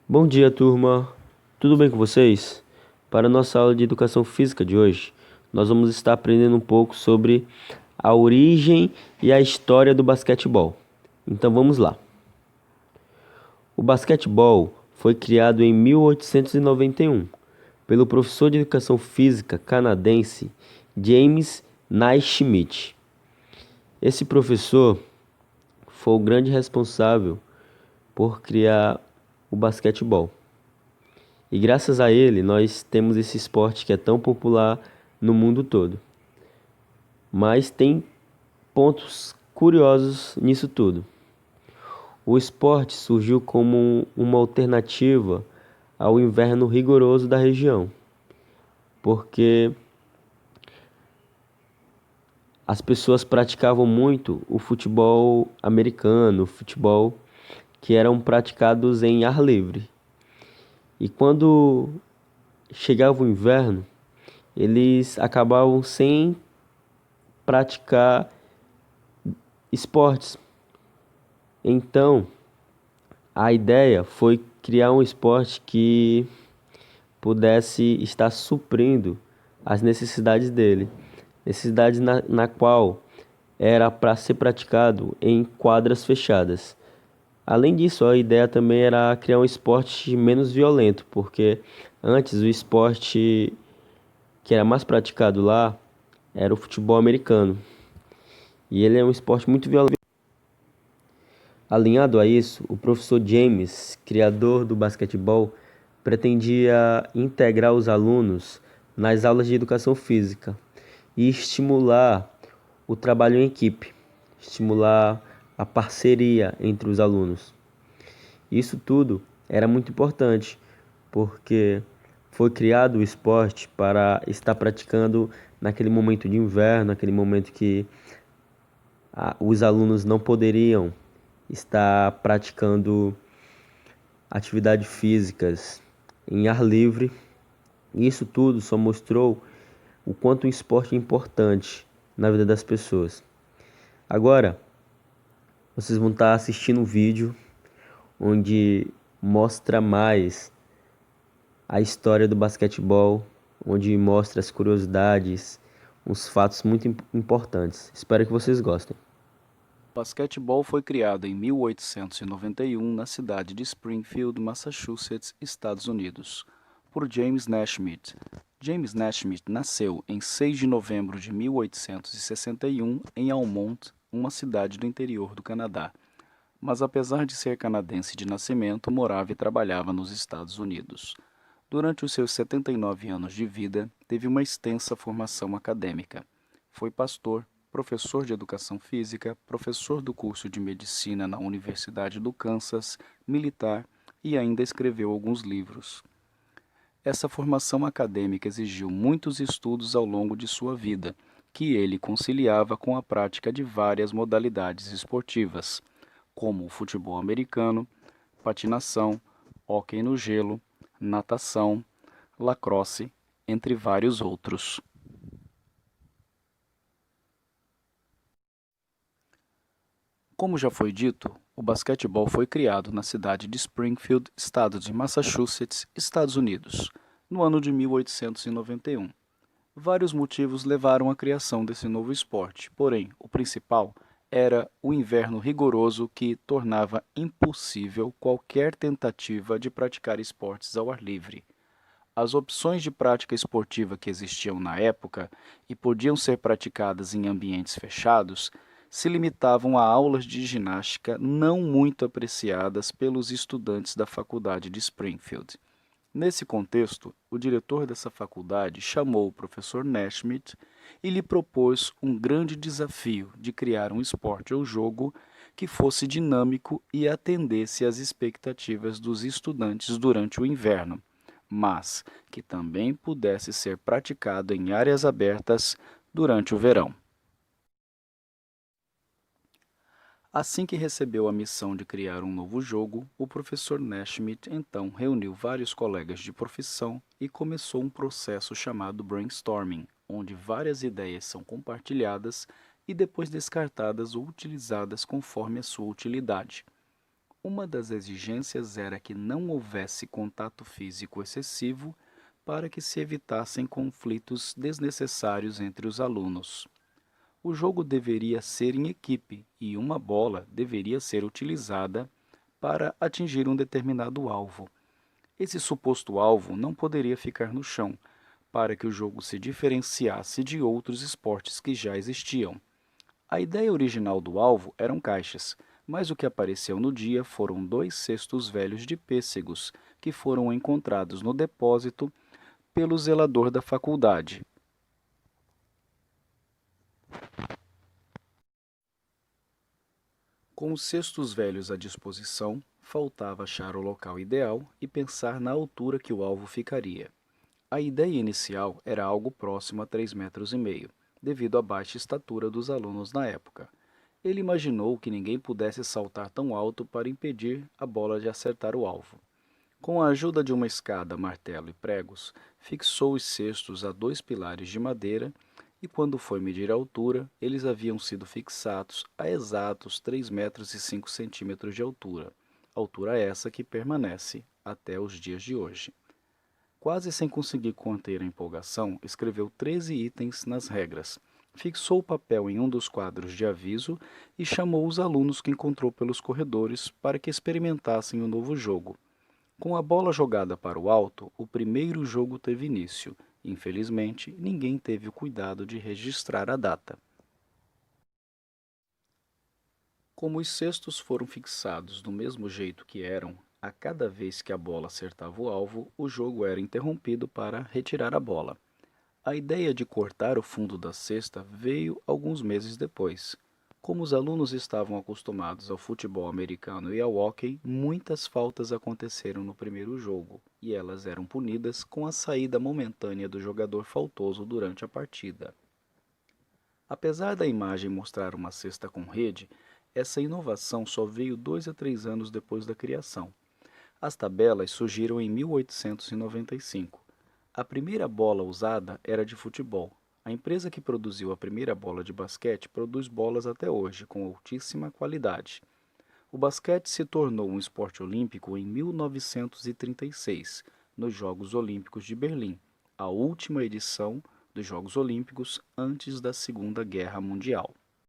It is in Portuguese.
Bom dia, turma. Tudo bem com vocês? Para a nossa aula de educação física de hoje, nós vamos estar aprendendo um pouco sobre a origem e a história do basquetebol. Então vamos lá. O basquetebol foi criado em 1891 pelo professor de educação física canadense James Naismith. Esse professor foi o grande responsável por criar o basquetebol. E graças a ele, nós temos esse esporte que é tão popular no mundo todo. Mas tem pontos curiosos nisso tudo. O esporte surgiu como uma alternativa ao inverno rigoroso da região, porque as pessoas praticavam muito o futebol americano, o futebol que eram praticados em ar livre. E quando chegava o inverno, eles acabavam sem praticar esportes. Então, a ideia foi criar um esporte que pudesse estar suprindo as necessidades dele, necessidades na qual era para ser praticado em quadras fechadas. Além disso, a ideia também era criar um esporte menos violento, porque antes o esporte que era mais praticado lá era o futebol americano. E ele é um esporte muito violento. Alinhado a isso, o professor James, criador do basquetebol, pretendia integrar os alunos nas aulas de educação física e estimular o trabalho em equipe, estimular a parceria entre os alunos. Isso tudo era muito importante, porque foi criado o esporte para estar praticando naquele momento de inverno, naquele momento que os alunos não poderiam estar praticando atividades físicas em ar livre. E isso tudo só mostrou o quanto o esporte é importante na vida das pessoas. Agora, vocês vão estar assistindo um vídeo onde mostra mais a história do basquetebol, onde mostra as curiosidades, uns fatos muito importantes. Espero que vocês gostem. O basquetebol foi criado em 1891 na cidade de Springfield, Massachusetts, Estados Unidos, por James Naismith. James Naismith nasceu em 6 de novembro de 1861 em Almonte, uma cidade do interior do Canadá. Mas apesar de ser canadense de nascimento, morava e trabalhava nos Estados Unidos. Durante os seus 79 anos de vida, teve uma extensa formação acadêmica. Foi pastor, professor de educação física, professor do curso de medicina na Universidade do Kansas, militar e ainda escreveu alguns livros. Essa formação acadêmica exigiu muitos estudos ao longo de sua vida, que ele conciliava com a prática de várias modalidades esportivas, como o futebol americano, patinação, hóquei no gelo, natação, lacrosse, entre vários outros. Como já foi dito, o basquetebol foi criado na cidade de Springfield, estado de Massachusetts, Estados Unidos, no ano de 1891. Vários motivos levaram à criação desse novo esporte, porém, o principal era o inverno rigoroso que tornava impossível qualquer tentativa de praticar esportes ao ar livre. As opções de prática esportiva que existiam na época e podiam ser praticadas em ambientes fechados se limitavam a aulas de ginástica não muito apreciadas pelos estudantes da faculdade de Springfield. Nesse contexto, o diretor dessa faculdade chamou o professor Naismith e lhe propôs um grande desafio de criar um esporte ou jogo que fosse dinâmico e atendesse às expectativas dos estudantes durante o inverno, mas que também pudesse ser praticado em áreas abertas durante o verão. Assim que recebeu a missão de criar um novo jogo, o professor Naismith então reuniu vários colegas de profissão e começou um processo chamado brainstorming, onde várias ideias são compartilhadas e depois descartadas ou utilizadas conforme a sua utilidade. Uma das exigências era que não houvesse contato físico excessivo para que se evitassem conflitos desnecessários entre os alunos. O jogo deveria ser em equipe e uma bola deveria ser utilizada para atingir um determinado alvo. Esse suposto alvo não poderia ficar no chão, para que o jogo se diferenciasse de outros esportes que já existiam. A ideia original do alvo eram caixas, mas o que apareceu no dia foram 2 cestos velhos de pêssegos que foram encontrados no depósito pelo zelador da faculdade. Com os cestos velhos à disposição, faltava achar o local ideal e pensar na altura que o alvo ficaria. A ideia inicial era algo próximo a 3,5 metros, devido à baixa estatura dos alunos na época. Ele imaginou que ninguém pudesse saltar tão alto para impedir a bola de acertar o alvo. Com a ajuda de uma escada, martelo e pregos, fixou os cestos a 2 pilares de madeira e, quando foi medir a altura, eles haviam sido fixados a exatos 3,5 metros de altura essa que permanece até os dias de hoje. Quase sem conseguir conter a empolgação, escreveu 13 itens nas regras, fixou o papel em um dos quadros de aviso e chamou os alunos que encontrou pelos corredores para que experimentassem o novo jogo. Com a bola jogada para o alto, o primeiro jogo teve início. Infelizmente, ninguém teve o cuidado de registrar a data. Como os cestos foram fixados do mesmo jeito que eram, a cada vez que a bola acertava o alvo, o jogo era interrompido para retirar a bola. A ideia de cortar o fundo da cesta veio alguns meses depois. Como os alunos estavam acostumados ao futebol americano e ao hóquei, muitas faltas aconteceram no primeiro jogo, e elas eram punidas com a saída momentânea do jogador faltoso durante a partida. Apesar da imagem mostrar uma cesta com rede, essa inovação só veio 2 a 3 anos depois da criação. As tabelas surgiram em 1895. A primeira bola usada era de futebol. A empresa que produziu a primeira bola de basquete produz bolas até hoje, com altíssima qualidade. O basquete se tornou um esporte olímpico em 1936, nos Jogos Olímpicos de Berlim, a última edição dos Jogos Olímpicos antes da Segunda Guerra Mundial.